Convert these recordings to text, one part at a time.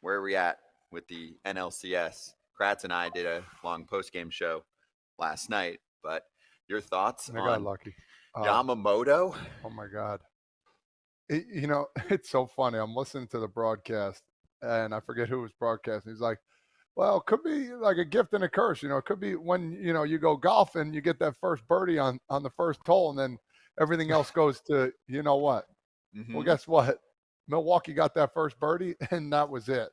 where are we at with the NLCS? Kratz and I did a long post-game show last night, but your thoughts I got on lucky. Yamamoto? Oh my God. It's so funny. I'm listening to the broadcast and I forget who was broadcasting. He's like, well, it could be like a gift and a curse. It could be when, you go golfing, you get that first birdie on the first hole and then everything else goes to, you know what? Well, guess what? Milwaukee got that first birdie and that was it.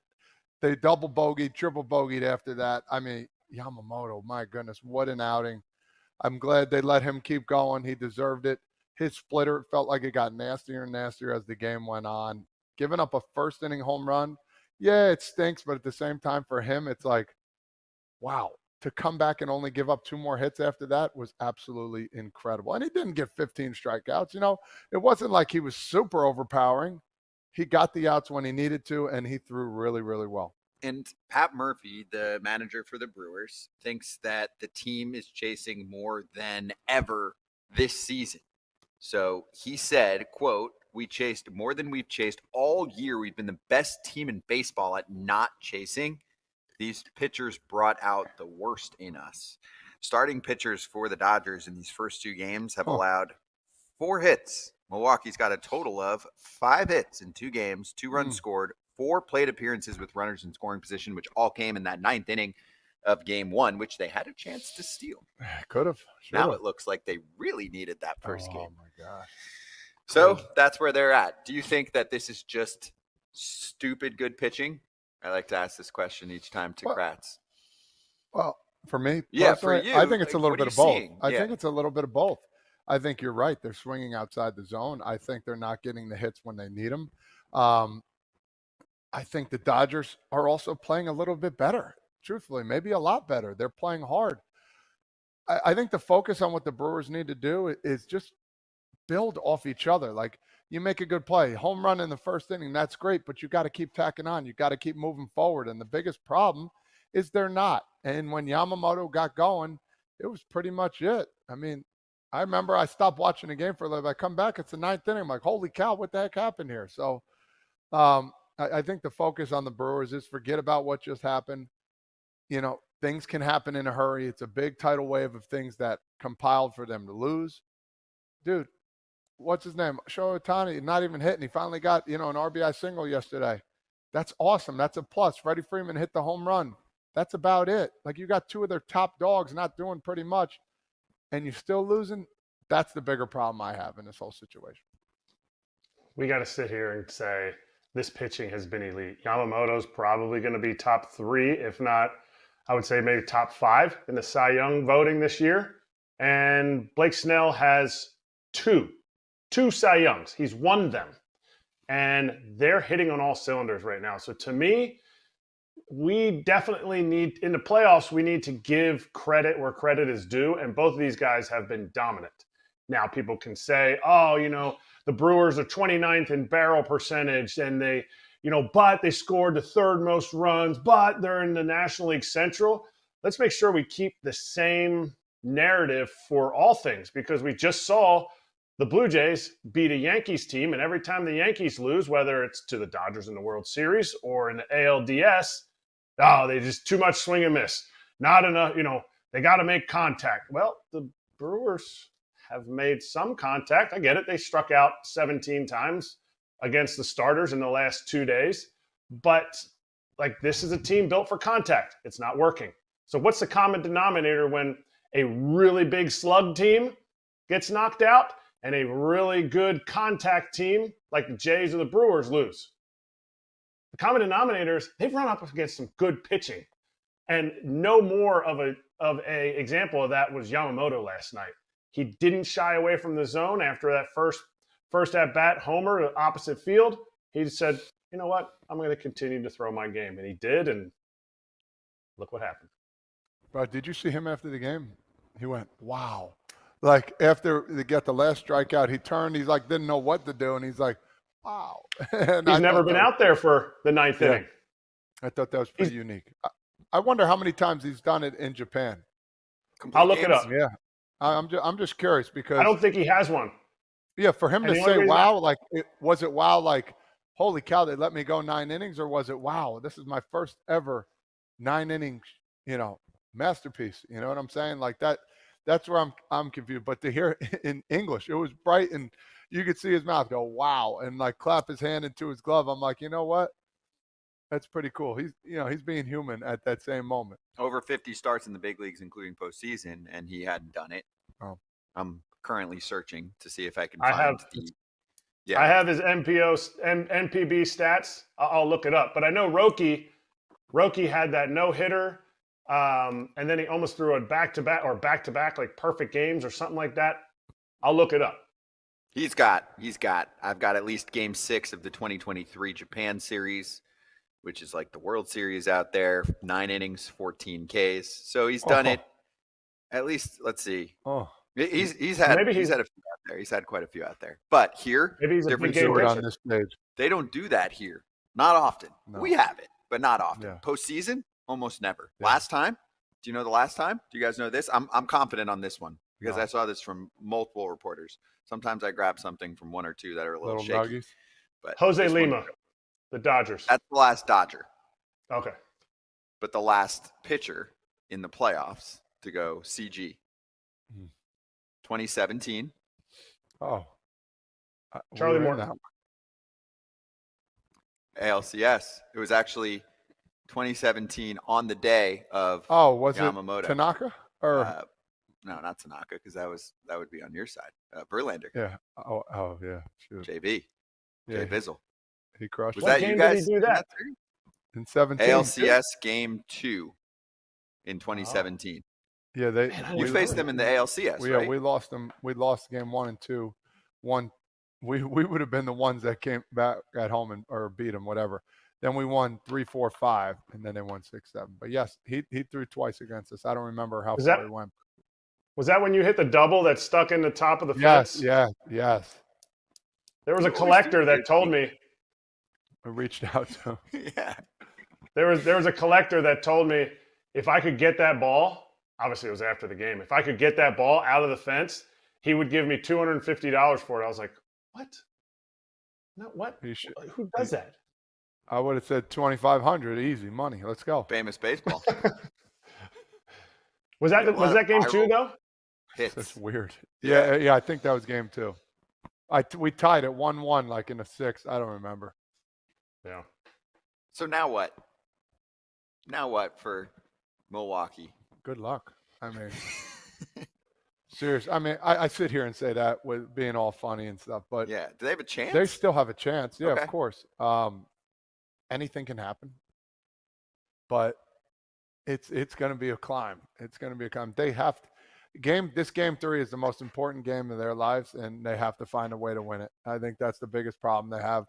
They double bogeyed, triple bogeyed after that. I mean, Yamamoto, my goodness, what an outing. I'm glad they let him keep going. He deserved it. His splitter felt like it got nastier and nastier as the game went on. Giving up a first inning home run, yeah, it stinks, but at the same time for him, it's like, wow, to come back and only give up 2 more hits after that was absolutely incredible. And he didn't get 15 strikeouts. It wasn't like he was super overpowering. He got the outs when he needed to, and he threw really, really well. And Pat Murphy, the manager for the Brewers, thinks that the team is chasing more than ever this season. So he said, quote, "We chased more than we've chased all year. We've been the best team in baseball at not chasing. These pitchers brought out the worst in us." Starting pitchers for the Dodgers in these first 2 games have allowed 4 hits. Milwaukee's got a total of 5 hits in 2 games, 2 runs scored, 4 plate appearances with runners in scoring position, which all came in that 9th inning of game 1, which they had a chance to steal. Could have. Now it looks like they really needed that first game. Oh, my gosh. So that's where they're at. Do you think that this is just stupid good pitching? I like to ask this question each time to Kratz. Well, for me, for you, I think it's a little bit of both. I think it's a little bit of both. I think you're right. They're swinging outside the zone. I think they're not getting the hits when they need them. I think the Dodgers are also playing a little bit better, truthfully, maybe a lot better. They're playing hard. I think the focus on what the Brewers need to do is just build off each other. Like, you make a good play, home run in the first inning, that's great, but you got to keep tacking on. You got to keep moving forward. And the biggest problem is they're not. And when Yamamoto got going, it was pretty much it. I mean, I remember I stopped watching the game for a little bit. I come back, it's the 9th inning. I'm like, holy cow, what the heck happened here? So I think the focus on the Brewers is forget about what just happened. Things can happen in a hurry. It's a big tidal wave of things that compiled for them to lose. Dude, what's his name? Shohei Ohtani, not even hitting. He finally got, an RBI single yesterday. That's awesome. That's a plus. Freddie Freeman hit the home run. That's about it. Like, you got 2 of their top dogs not doing pretty much, and you're still losing. That's the bigger problem I have in this whole situation. We got to sit here and say this pitching has been elite. Yamamoto's probably going to be top 3, if not, I would say maybe top 5 in the Cy Young voting this year. And Blake Snell has 2 Cy Youngs. He's won them. And they're hitting on all cylinders right now. So to me, we definitely need, in the playoffs, we need to give credit where credit is due. And both of these guys have been dominant. Now, people can say, the Brewers are 29th in barrel percentage and they, but they scored the 3rd most runs, but they're in the National League Central. Let's make sure we keep the same narrative for all things, because we just saw the Blue Jays beat a Yankees team, and every time the Yankees lose, whether it's to the Dodgers in the World Series or in the ALDS, they just too much swing and miss. Not enough, they got to make contact. Well, the Brewers have made some contact. I get it. They struck out 17 times against the starters in the last 2 days. But, this is a team built for contact. It's not working. So what's the common denominator when a really big slug team gets knocked out and a really good contact team like the Jays or the Brewers lose? The common denominator is they've run up against some good pitching. And no more of a example of that was Yamamoto last night. He didn't shy away from the zone after that first at-bat homer to opposite field. He said, you know what? I'm going to continue to throw my game. And he did, and look what happened. But did you see him after the game? He went, wow. Like, after they got the last strikeout, he turned. He's like, didn't know what to do. And he's like, wow. And he's never been out there for the 9th inning. I thought that was pretty unique. I wonder how many times he's done it in Japan. I'll look it up. Yeah. I'm just curious because I don't think he has one. Yeah, for him to say wow, like, was it wow, like holy cow, they let me go 9 innings, or was it, wow, this is my first ever 9 innings, masterpiece. You know what I'm saying? Like that. That's where I'm confused. But to hear it in English, it was bright, and you could see his mouth go, wow, and like clap his hand into his glove. I'm like, you know what? That's pretty cool. He's being human at that same moment. Over 50 starts in the big leagues, including postseason, and he hadn't done it. Oh. I'm currently searching to see if I can I find I have his NPB stats. I'll look it up. But I know Roki had that no-hitter, and then he almost threw a back-to-back, like perfect games or something like that. I'll look it up. I've got at least game 6 of the 2023 Japan series, which is like the World Series out there, 9 innings, 14 Ks. So he's done it at least, let's see. Oh. He's had a few out there. He's had quite a few out there. But here, maybe he's a big game on this stage. They don't do that here. Not often. No. We have it, but not often. Yeah. Postseason, almost never. Yeah. Last time, do you know the last time? Do you guys know this? I'm confident on this one because I saw this from multiple reporters. Sometimes I grab something from one or two that are a little shaky. Nuggies. But Jose Lima, the Dodgers. That's the last Dodger. Okay. But the last pitcher in the playoffs to go CG. 2017. Oh. Charlie Morton. ALCS. It was actually 2017 on the day of was Yamamoto. It Tanaka? Or no, not Tanaka, because that would be on your side. Verlander. Yeah. Oh yeah. Shoot. JV. Yeah. Jay Bizzle. He crushed. Was What that game you guys did he do that? In 17. ALCS game 2 in 2017. Yeah, You faced them in the ALCS, right? We lost them. We lost game 1 and 2. We would have been the ones that came back at home or beat them, whatever. Then we won 3, 4, 5, and then they won 6, 7. But yes, he threw twice against us. I don't remember how far he went. Was that when you hit the double that stuck in the top of the fence? Yes. There was a collector that told me. We reached out to him. Yeah. There was a collector that told me if I could get that ball, obviously it was after the game, if I could get that ball out of the fence, he would give me $250 for it. I was like, what? No, what? Who does that? I would have said 2,500, easy money. Let's go. Famous baseball. Was that game 2 though? Hits. That's weird. Yeah. I think that was game 2. We tied it 1-1, like in the 6th. I don't remember. Yeah. So now what? Now what for Milwaukee? Good luck. I mean, serious. I mean, I sit here and say that with being all funny and stuff, but yeah, do they have a chance? They still have a chance. Yeah, Okay. Of course. Anything can happen, but it's going to be a climb. It's going to be a climb. They have this game 3 is the most important game of their lives, and they have to find a way to win it. I think that's the biggest problem they have.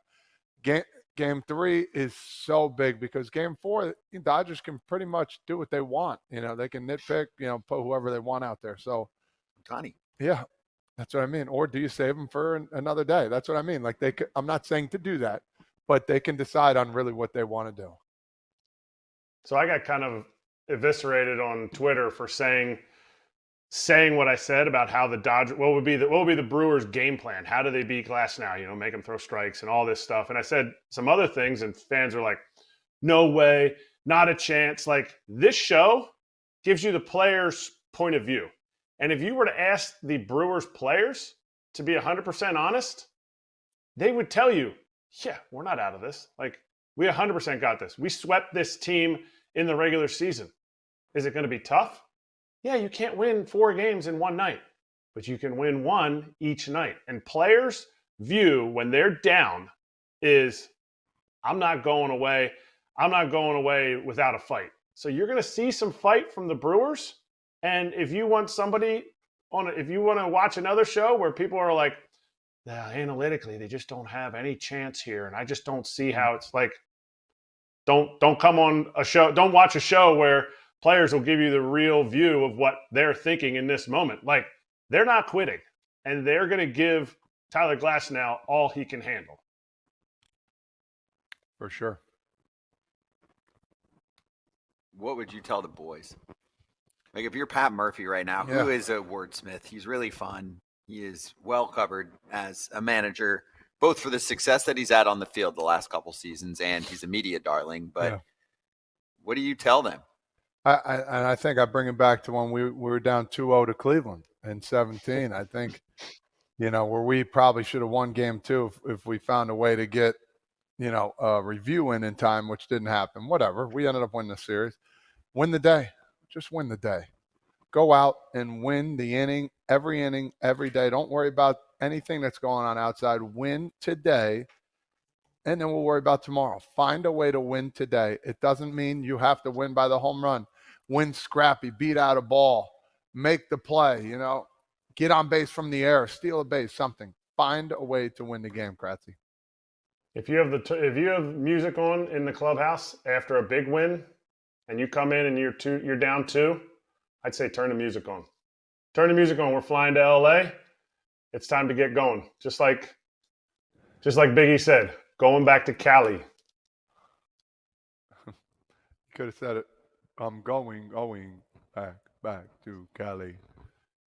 Game 3 is so big because game 4, the Dodgers can pretty much do what they want. They can nitpick, put whoever they want out there. So, Ohtani. Yeah, that's what I mean. Or do you save them for another day? That's what I mean. Like I'm not saying to do that, but they can decide on really what they want to do. So I got kind of eviscerated on Twitter for saying what I said about how the Dodgers, what would be the Brewers' game plan? How do they beat Glasnow? Make them throw strikes and all this stuff. And I said some other things, and fans are like, "No way, not a chance." Like, this show gives you the players' point of view, and if you were to ask the Brewers players to be 100% honest, they would tell you, "Yeah, we're not out of this. Like, we 100% got this. We swept this team in the regular season. Is it going to be tough? Yeah, you can't win 4 games in one night, but you can win 1 each night." And players' view when they're down is, I'm not going away. I'm not going away without a fight. So you're going to see some fight from the Brewers. And if you want if you want to watch another show where people are like, analytically, they just don't have any chance here, and I just don't see how it's like, don't come on a show. Don't watch a show where players will give you the real view of what they're thinking in this moment. Like, they're not quitting, and they're going to give Tyler Glasnow all he can handle. For sure. What would you tell the boys? Like, if you're Pat Murphy right now, who is a wordsmith? He's really fun. He is well covered as a manager, both for the success that he's had on the field the last couple seasons, and he's a media darling. But what do you tell them? I think I bring it back to when we were down 2-0 to Cleveland in 17. I think, where we probably should have won game 2 if we found a way to get, a review in time, which didn't happen. Whatever. We ended up winning the series. Win the day. Just win the day. Go out and win the inning, every day. Don't worry about anything that's going on outside. Win today, and then we'll worry about tomorrow. Find a way to win today. It doesn't mean you have to win by the home run. Win scrappy, beat out a ball, make the play, get on base from the air, steal a base, something. Find a way to win the game, Kratzy. If you have music on in the clubhouse after a big win, and you come in and you're down 2, I'd say turn the music on. Turn the music on. We're flying to LA. It's time to get going. Just like Biggie said, going back to Cali. You could have said it. I'm going back to Cali.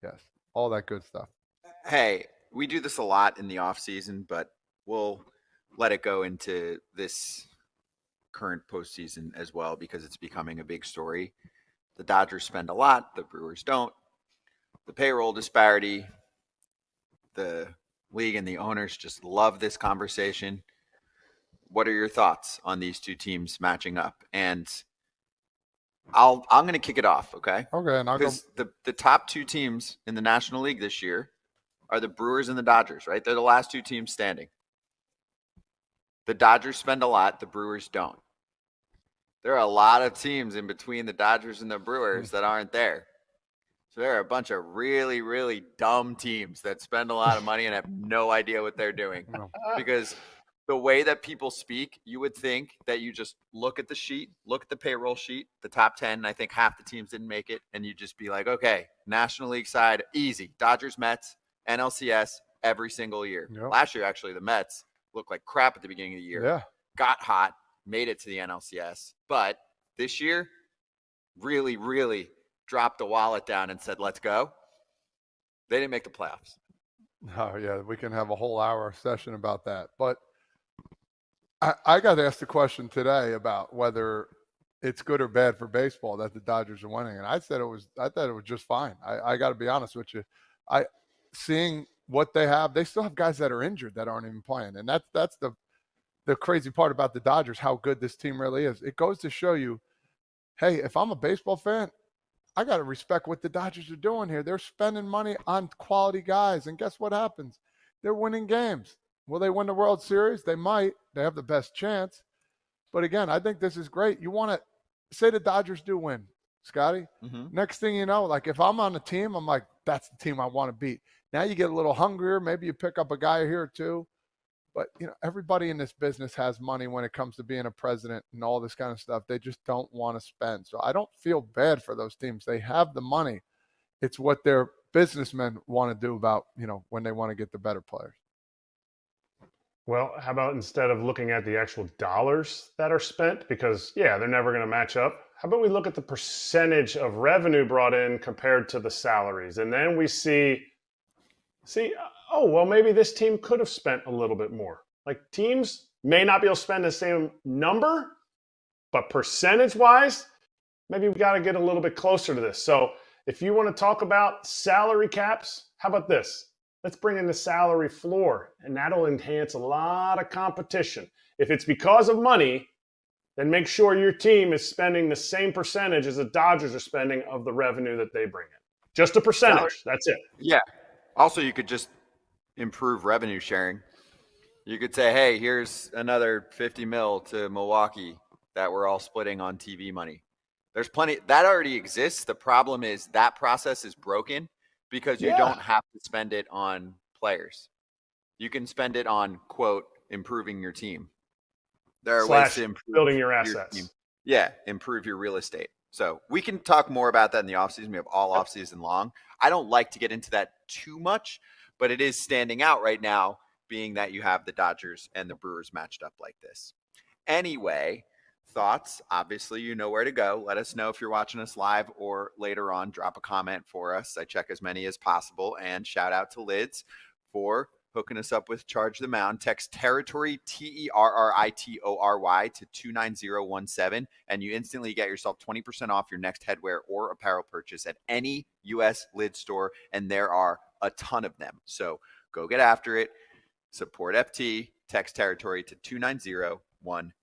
Yes, all that good stuff. Hey, we do this a lot in the off season, but we'll let it go into this current postseason as well because it's becoming a big story. The Dodgers spend a lot, the Brewers don't. The payroll disparity, the league and the owners just love this conversation. What are your thoughts on these two teams matching up? And I'm going to kick it off, okay? Okay, and because the top 2 teams in the National League this year are the Brewers and the Dodgers, right? They're the last 2 teams standing. The Dodgers spend a lot, the Brewers don't. There are a lot of teams in between the Dodgers and the Brewers that aren't there. So there are a bunch of really, really dumb teams that spend a lot of money and have no idea what they're doing. Because the way that people speak, you would think that you just look at the sheet, look at the payroll sheet, the top 10, and I think half the teams didn't make it, and you just be like, okay, National League side, easy. Dodgers, Mets, NLCS every single year. Yep. Last year, actually, the Mets looked like crap at the beginning of the year. Yeah. Got hot, made it to the NLCS. But this year, really, really dropped the wallet down and said, let's go. They didn't make the playoffs. Oh, yeah, we can have a whole hour session about that. But I got asked a question today about whether it's good or bad for baseball that the Dodgers are winning. And I thought it was just fine. I got to be honest with you. Seeing what they have, they still have guys that are injured that aren't even playing. And that's the crazy part about the Dodgers, how good this team really is. It goes to show you, hey, if I'm a baseball fan, I got to respect what the Dodgers are doing here. They're spending money on quality guys. And guess what happens? They're winning games. Will they win the World Series? They might. They have the best chance. But again, I think this is great. You want to say the Dodgers do win, Scotty. Mm-hmm. Next thing you know, like if I'm on the team, I'm like, that's the team I want to beat. Now you get a little hungrier. Maybe you pick up a guy here or two. But, everybody in this business has money when it comes to being a president and all this kind of stuff. They just don't want to spend. So I don't feel bad for those teams. They have the money. It's what their businessmen want to do about, when they want to get the better players. Well, how about instead of looking at the actual dollars that are spent, because, they're never going to match up, how about we look at the percentage of revenue brought in compared to the salaries? And then we see, oh, well, maybe this team could have spent a little bit more. Like teams may not be able to spend the same number, but percentage-wise, maybe we got to get a little bit closer to this. So if you want to talk about salary caps, how about this? Let's bring in the salary floor, and that'll enhance a lot of competition. If it's because of money, then make sure your team is spending the same percentage as the Dodgers are spending of the revenue that they bring in. Just a percentage. That's it. Yeah. Also, you could just improve revenue sharing. You could say, hey, here's another 50 mil to Milwaukee that we're all splitting on TV money. There's plenty. That already exists. The problem is that process is broken because you don't have to spend it on players. You can spend it on, quote, improving your team. There are ways to improve building your assets. Improve your real estate. So we can talk more about that in the offseason. We have all offseason long. I don't like to get into that too much, but it is standing out right now, being that you have the Dodgers and the Brewers matched up like this. Anyway, thoughts, obviously you know where to go. Let us know if you're watching us live or later on. Drop a comment for us. I check as many as possible. And shout out to Lids for hooking us up with Charge the Mound. Text Territory, TERRITORY to 29017, and you instantly get yourself 20% off your next headwear or apparel purchase at any U.S. lid store, and there are a ton of them. So go get after it. Support FT. Text Territory to 29017.